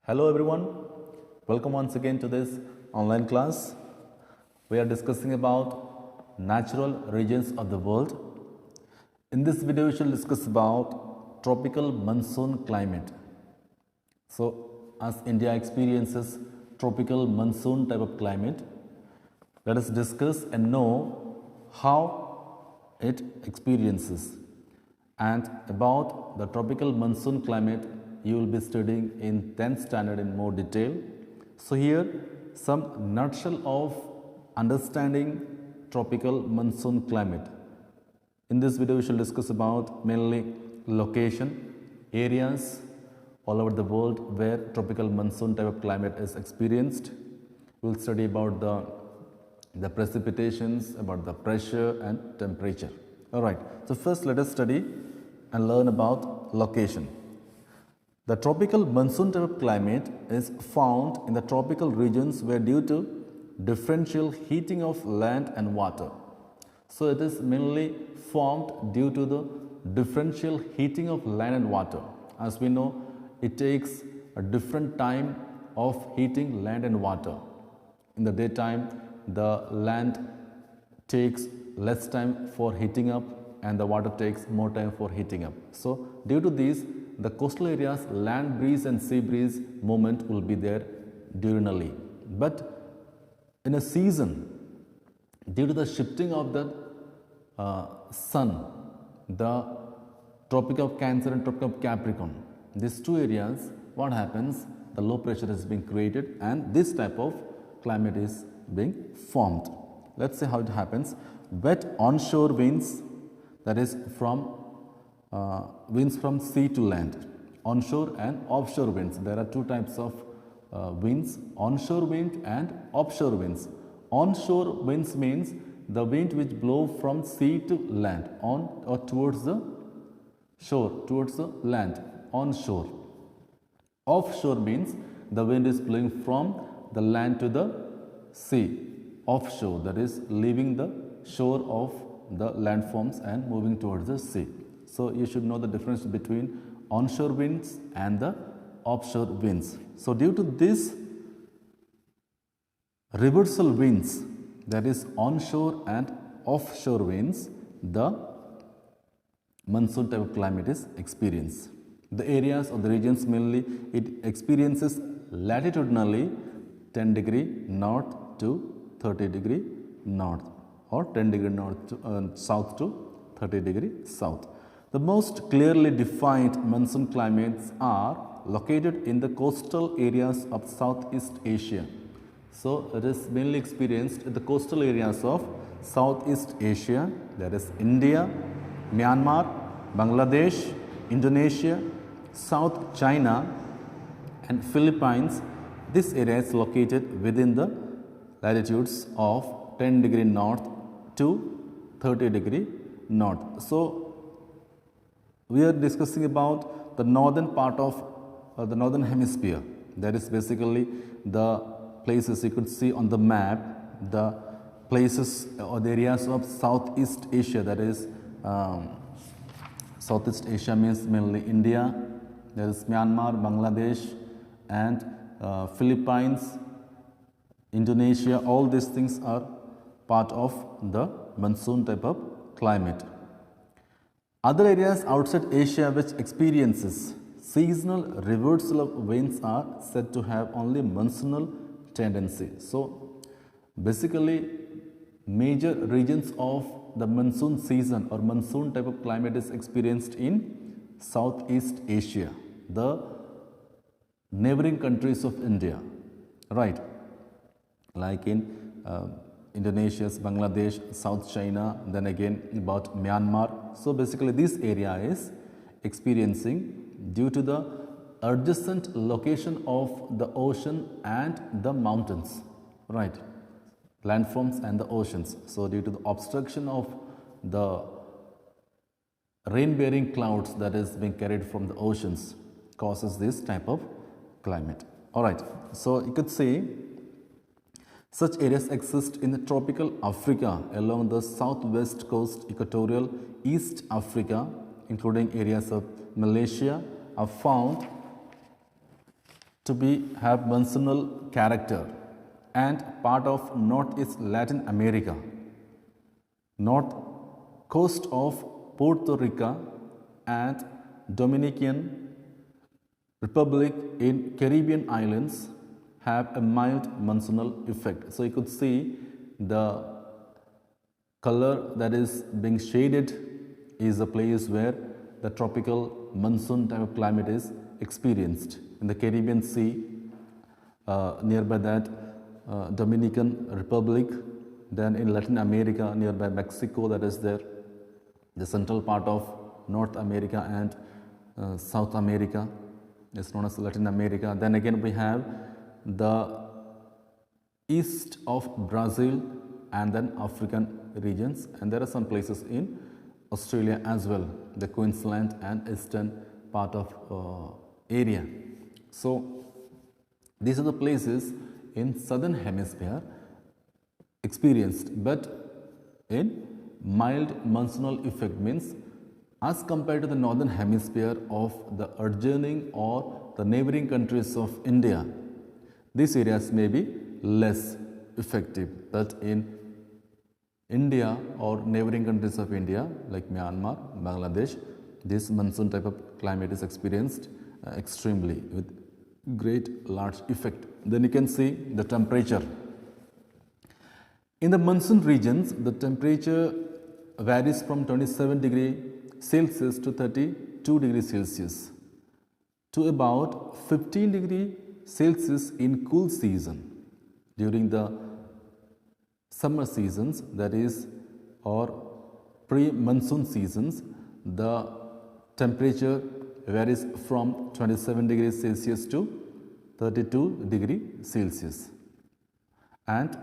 Hello everyone, welcome once again to this online class. We are discussing about natural regions of the world. In this video, we shall discuss about tropical monsoon climate. So, as India experiences tropical monsoon type of climate, let us discuss and know how it experiences. And about the tropical monsoon climate, you will be studying in 10th standard in more detail. So here some nutshell of understanding tropical monsoon climate. In this video we shall discuss about mainly location, areas all over the world where tropical monsoon type of climate is experienced. We will study about the precipitations, about the pressure and temperature. Alright, so first let us study and learn about location. The tropical monsoon type of climate is found in the tropical regions where due to differential heating of land and water. So it is mainly formed due to the differential heating of land and water. As we know, it takes a different time of heating land and water. In the daytime, the land takes less time for heating up and the water takes more time for heating up. So due to these, the coastal areas land breeze and sea breeze movement will be there diurnally. But in a season, due to the shifting of the sun, the Tropic of Cancer and Tropic of Capricorn, these two areas, what happens? The low pressure is being created and this type of climate is being formed. Let's see how it happens. Wet onshore winds, that is from winds from sea to land, onshore and offshore winds. There are two types of winds, onshore wind and offshore winds. Onshore winds means the wind which blow from sea to land, on or towards the shore, towards the land, onshore. Offshore means the wind is blowing from the land to the sea, offshore, that is leaving the shore of the landforms and moving towards the sea. So you should know the difference between onshore winds and the offshore winds. So due to this reversal winds, that is onshore and offshore winds, the monsoon type of climate is experienced. The areas of the regions mainly it experiences latitudinally 10 degree north to 30 degree north or 10 degree north to, south to 30 degree south. The most clearly defined monsoon climates are located in the coastal areas of Southeast Asia. So it is mainly experienced in the coastal areas of Southeast Asia, that is India, Myanmar, Bangladesh, Indonesia, South China and Philippines. This area is located within the latitudes of 10 degree north to 30 degree north. So we are discussing about the northern part of the northern hemisphere. That is basically the places you could see on the map, the places or the areas of Southeast Asia, that is Southeast Asia means mainly India, there is Myanmar, Bangladesh and Philippines, Indonesia. All these things are part of the monsoon type of climate. Other areas outside Asia which experiences seasonal reversal of winds are said to have only monsoonal tendency. So basically major regions of the monsoon season or monsoon type of climate is experienced in Southeast Asia, the neighboring countries of India, right, like in Indonesia, Bangladesh, South China, then again about Myanmar. So basically this area is experiencing due to the adjacent location of the ocean and the mountains, right, landforms and the oceans. So due to the obstruction of the rain-bearing clouds that is being carried from the oceans causes this type of climate. Alright, so you could see such areas exist in the tropical Africa along the southwest coast, equatorial East Africa, including areas of Malaysia, are found to be have monsoonal character and part of northeast Latin America, north coast of Puerto Rico and Dominican Republic in Caribbean islands have a mild monsoonal effect. So you could see the color that is being shaded is a place where the tropical monsoon type of climate is experienced. In the Caribbean Sea, nearby that Dominican Republic, then in Latin America, nearby Mexico, that is there, the central part of North America and South America is known as Latin America. Then again we have the east of Brazil and then African regions, and there are some places in Australia as well, the Queensland and eastern part of area. So these are the places in southern hemisphere experienced, but in mild monsoonal effect, means as compared to the northern hemisphere of the adjoining or the neighboring countries of India, these areas may be less effective, but in India or neighboring countries of India like Myanmar, Bangladesh, this monsoon type of climate is experienced extremely with great large effect. Then you can see the temperature. In the monsoon regions, the temperature varies from 27 degree Celsius to 32 degrees Celsius to about 15 degree Celsius in cool season. During the summer seasons, that is, or pre-monsoon seasons, the temperature varies from 27 degrees Celsius to 32 degree Celsius. And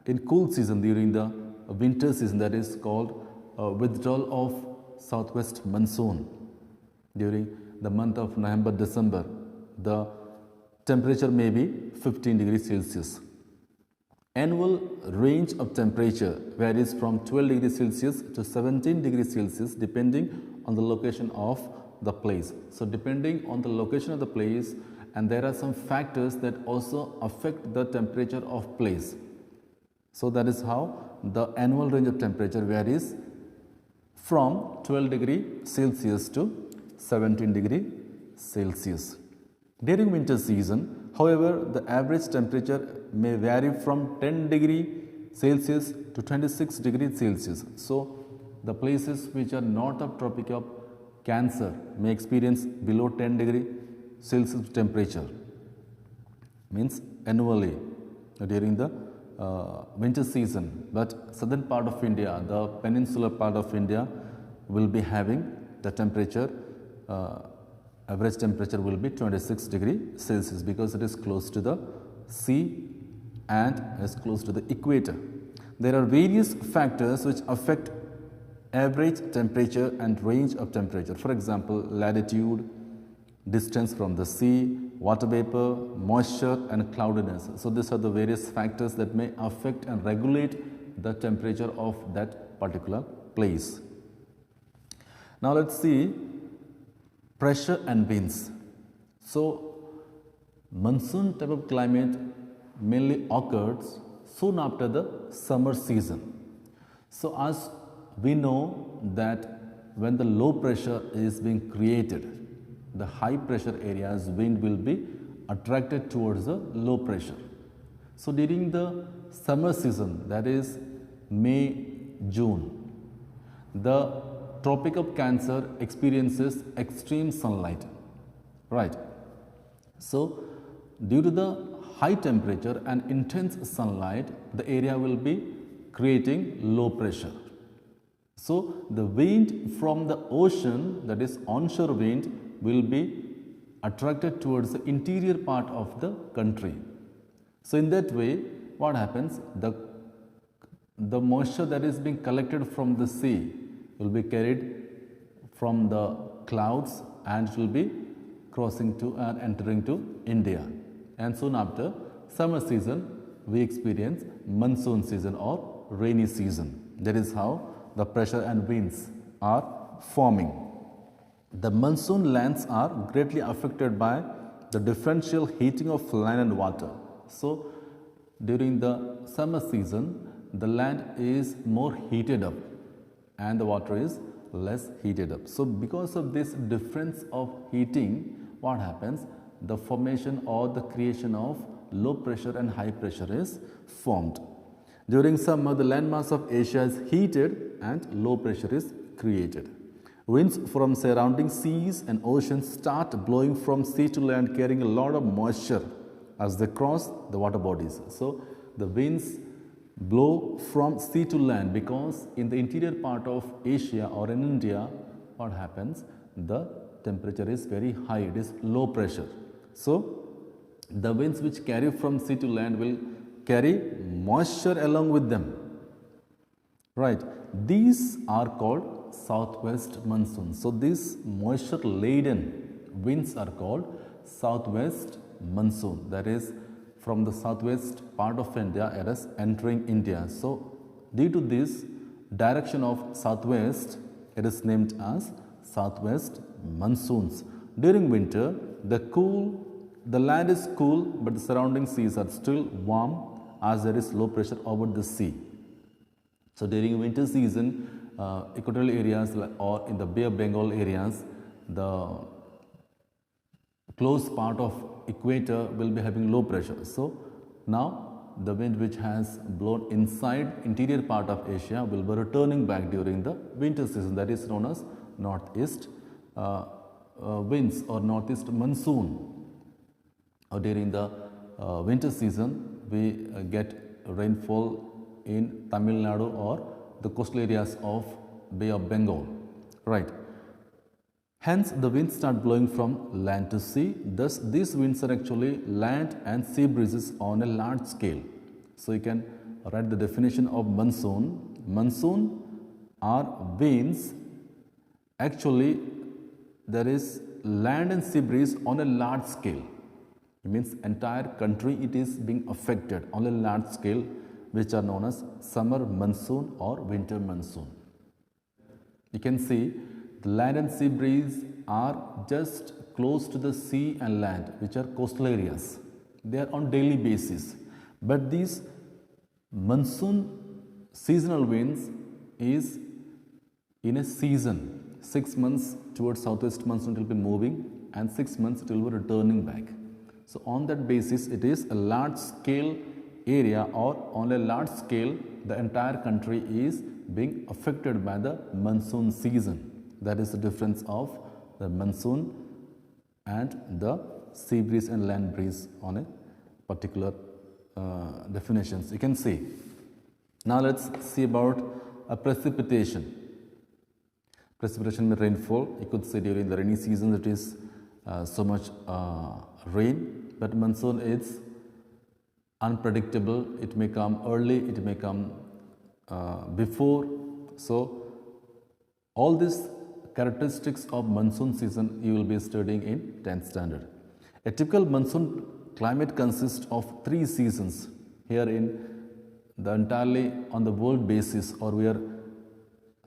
in cool season, during the winter season, that is called withdrawal of southwest monsoon. During the month of November, December, the temperature may be 15 degrees Celsius. Annual range of temperature varies from 12 degrees Celsius to 17 degrees Celsius depending on the location of the place. So depending on the location of the place, and there are some factors that also affect the temperature of place. So that is how the annual range of temperature varies from 12 degree Celsius to 17 degree Celsius. During winter season, however, the average temperature may vary from 10 degree Celsius to 26 degrees Celsius. So the places which are north of Tropic of Cancer may experience below 10 degree Celsius temperature, means annually during the winter season. But southern part of India, the peninsular part of India, will be having the temperature, average temperature will be 26 degree Celsius because it is close to the sea and is close to the equator. There are various factors which affect average temperature and range of temperature. For example, latitude, distance from the sea, water vapor, moisture and cloudiness. So these are the various factors that may affect and regulate the temperature of that particular place. Now let's see pressure and winds. So monsoon type of climate mainly occurs soon after the summer season. So as we know that when the low pressure is being created, the high pressure areas wind will be attracted towards the low pressure. So during the summer season, that is May, June, the Tropic of Cancer experiences extreme sunlight, right? So due to the high temperature and intense sunlight, the area will be creating low pressure. So the wind from the ocean, that is onshore wind, will be attracted towards the interior part of the country. So in that way, what happens? The moisture that is being collected from the sea will be carried from the clouds and it will be crossing to and entering to India. And soon after summer season, we experience monsoon season or rainy season. That is how the pressure and winds are forming. The monsoon lands are greatly affected by the differential heating of land and water. So, during the summer season, the land is more heated up and the water is less heated up. So, because of this difference of heating, what happens? The formation or the creation of low pressure and high pressure is formed. During summer, the landmass of Asia is heated and low pressure is created. Winds from surrounding seas and oceans start blowing from sea to land, carrying a lot of moisture as they cross the water bodies. So, the winds blow from sea to land because in the interior part of Asia or in India, what happens? The temperature is very high, it is low pressure. So, the winds which carry from sea to land will carry moisture along with them. Right, these are called southwest monsoons. So, these moisture laden winds are called southwest monsoon, that is from the southwest part of India, it is entering India. So, due to this direction of southwest, it is named as southwest monsoons. During winter, the land is cool, but the surrounding seas are still warm as there is low pressure over the sea. So, during winter season, equatorial areas or in the Bay of Bengal areas, the close part of equator will be having low pressure. So, now the wind which has blown inside interior part of Asia will be returning back during the winter season, that is known as northeast winds or northeast monsoon. Or during the winter season, we get rainfall in Tamil Nadu or the coastal areas of Bay of Bengal, right. Hence, the winds start blowing from land to sea. Thus, these winds are actually land and sea breezes on a large scale. So, you can write the definition of monsoon. Monsoon are winds, actually there is land and sea breeze on a large scale. It means entire country it is being affected on a large scale, which are known as summer monsoon or winter monsoon. You can see the land and sea breeze are just close to the sea and land, which are coastal areas. They are on daily basis. But these monsoon seasonal winds is in a season. 6 months towards southwest monsoon it will be moving and 6 months it will be returning back. So, on that basis it is a large scale area or on a large scale the entire country is being affected by the monsoon season. That is the difference of the monsoon and the sea breeze and land breeze on a particular definitions. You can see. Now, let us see about precipitation. Precipitation means rainfall. You could say during the rainy season it is so much rain, but monsoon is unpredictable. It may come early, it may come before. So, all these characteristics of monsoon season you will be studying in 10th standard. A typical monsoon climate consists of 3 seasons. Here in the entirely on the world basis, or we are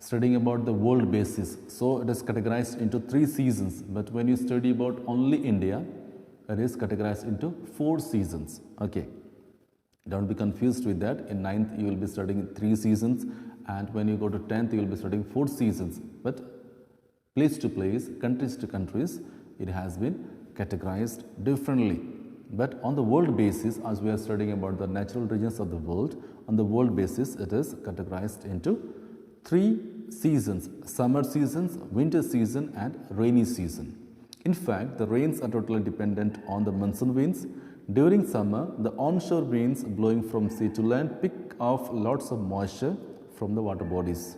studying about the world basis. So, it is categorized into 3 seasons, but when you study about only India, it is categorized into 4 seasons. Okay. Don't be confused with that. In 9th you will be studying 3 seasons, and when you go to 10th you will be studying 4 seasons. But place to place, countries to countries, it has been categorized differently. But on the world basis, as we are studying about the natural regions of the world, on the world basis it is categorized into 3 seasons: summer seasons, winter season and rainy season. In fact, the rains are totally dependent on the monsoon winds. During summer, the onshore winds blowing from sea to land pick off lots of moisture from the water bodies.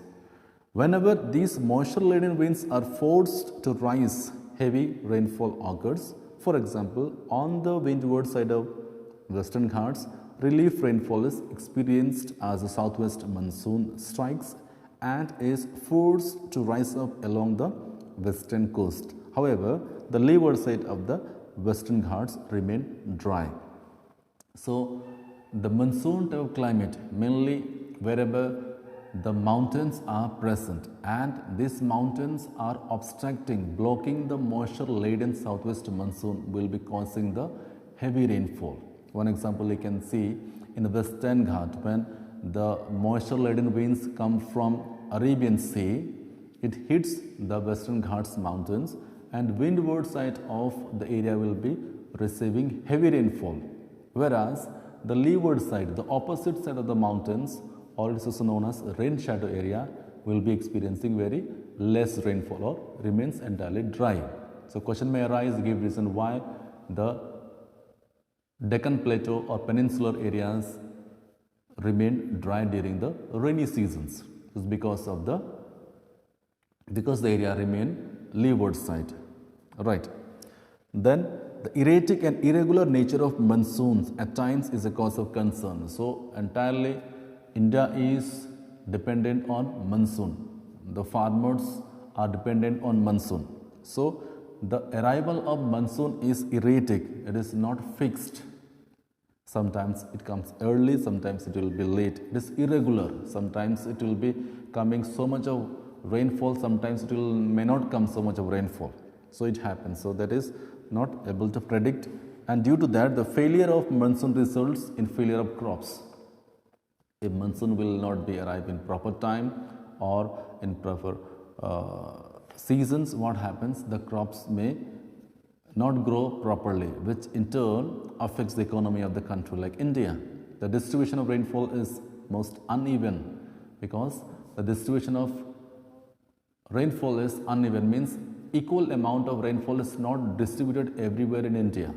Whenever these moisture-laden winds are forced to rise, heavy rainfall occurs. For example, on the windward side of Western Ghats, relief rainfall is experienced as the southwest monsoon strikes and is forced to rise up along the western coast. However, the leeward side of the Western Ghats remain dry. So, the monsoon type of climate, mainly wherever the mountains are present and these mountains are obstructing, blocking the moisture laden southwest monsoon will be causing the heavy rainfall. One example you can see in the Western Ghat, when the moisture laden winds come from Arabian Sea, it hits the Western Ghats mountains and windward side of the area will be receiving heavy rainfall, whereas the leeward side, the opposite side of the mountains, or it is also known as rain shadow area, will be experiencing very less rainfall or remains entirely dry. So question may arise, give reason why the Deccan Plateau or peninsular areas remain dry during the rainy seasons. It's because the area remain leeward side, right? Then the erratic and irregular nature of monsoons at times is a cause of concern. So entirely India is dependent on monsoon. The farmers are dependent on monsoon. So the arrival of monsoon is erratic. It is not fixed. Sometimes it comes early, sometimes it will be late. It is irregular. Sometimes it will be coming so much of rainfall, sometimes it may not come so much of rainfall. So it happens. So that is not able to predict, and due to that the failure of monsoon results in failure of crops. If monsoon will not be arrive in proper time or in proper seasons, what happens? The crops may not grow properly, which in turn affects the economy of the country. Like India, the distribution of rainfall is most uneven because the distribution of rainfall is uneven, means equal amount of rainfall is not distributed everywhere in India.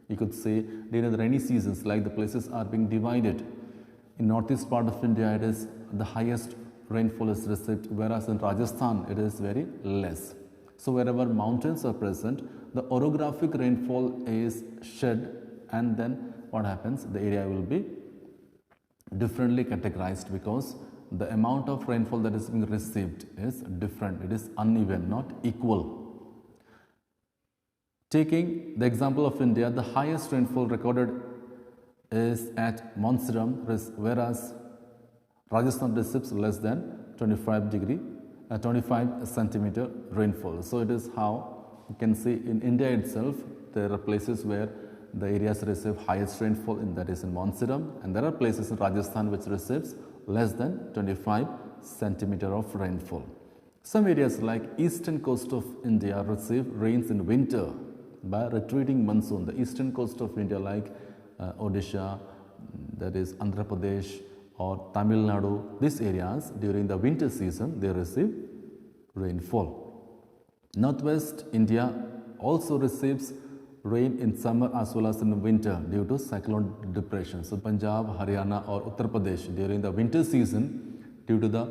You could say during the rainy seasons, like the places are being divided. In northeast part of India, it is the highest rainfall is received, whereas in Rajasthan it is very less. So wherever mountains are present, the orographic rainfall is shed, and then what happens? The area will be differently categorized because the amount of rainfall that is being received is different. It is uneven, not equal. Taking the example of India, the highest rainfall recorded is at Montseram, whereas Rajasthan receives less than 25 centimeter rainfall. So it is how you can see in India itself, there are places where the areas receive highest rainfall, and that is in Montseram, and there are places in Rajasthan which receives less than 25 centimeter of rainfall. Some areas like eastern coast of India receive rains in winter by retreating monsoon. The eastern coast of India like Odisha, that is Andhra Pradesh or Tamil Nadu, these areas during the winter season they receive rainfall. Northwest India also receives rain in summer as well as in winter due to cyclone depression. So Punjab, Haryana or Uttar Pradesh during the winter season, due to the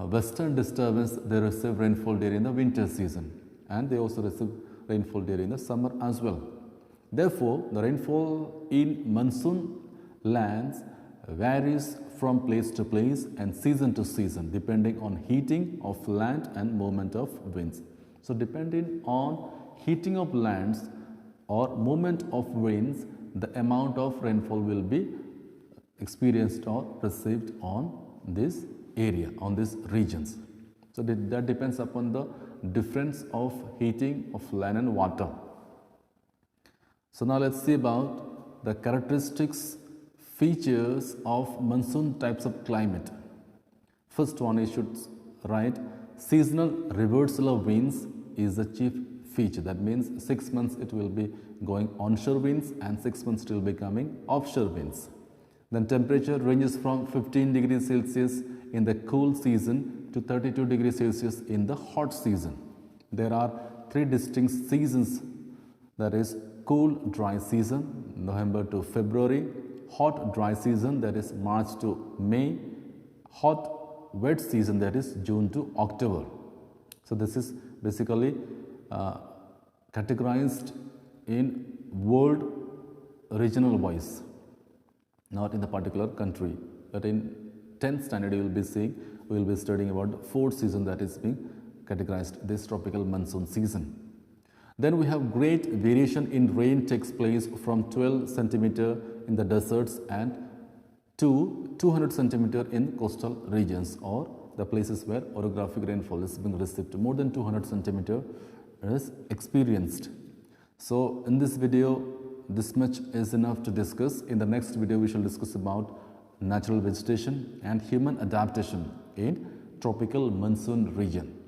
western disturbance, they receive rainfall during the winter season, and they also receive rainfall during the summer as well. Therefore, the rainfall in monsoon lands varies from place to place and season to season depending on heating of land and movement of winds. So depending on heating of lands or movement of winds, the amount of rainfall will be experienced or received on this area, on these regions. So that depends upon the difference of heating of land and water. So now let's see about the characteristics, features of monsoon types of climate. First one, you should write seasonal reversal of winds is the chief feature. That means 6 months it will be going onshore winds and 6 months it will be coming offshore winds. Then temperature ranges from 15 degrees Celsius in the cool season to 32 degrees Celsius in the hot season. There are 3 distinct seasons, that is cool dry season November to February, hot dry season that is March to May, hot wet season that is June to October. So this is basically categorized in world regional wise, not in the particular country, but in 10th standard you will be seeing, we will be studying about the 4th season that is being categorized, this tropical monsoon season. Then we have great variation in rain takes place from 12 centimeter in the deserts and to 200 centimeter in coastal regions or the places where orographic rainfall is being received. More than 200 centimeter is experienced. So in this video, this much is enough to discuss. In the next video, we shall discuss about natural vegetation and human adaptation in tropical monsoon region.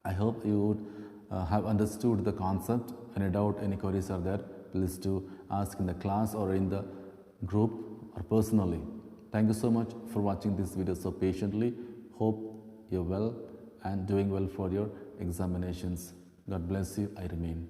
I hope you would have understood the concept. Any doubt, any queries are there, please do ask in the class or in the group or personally. Thank you so much for watching this video so patiently. Hope you're well and doing well for your examinations. God bless you. I remain.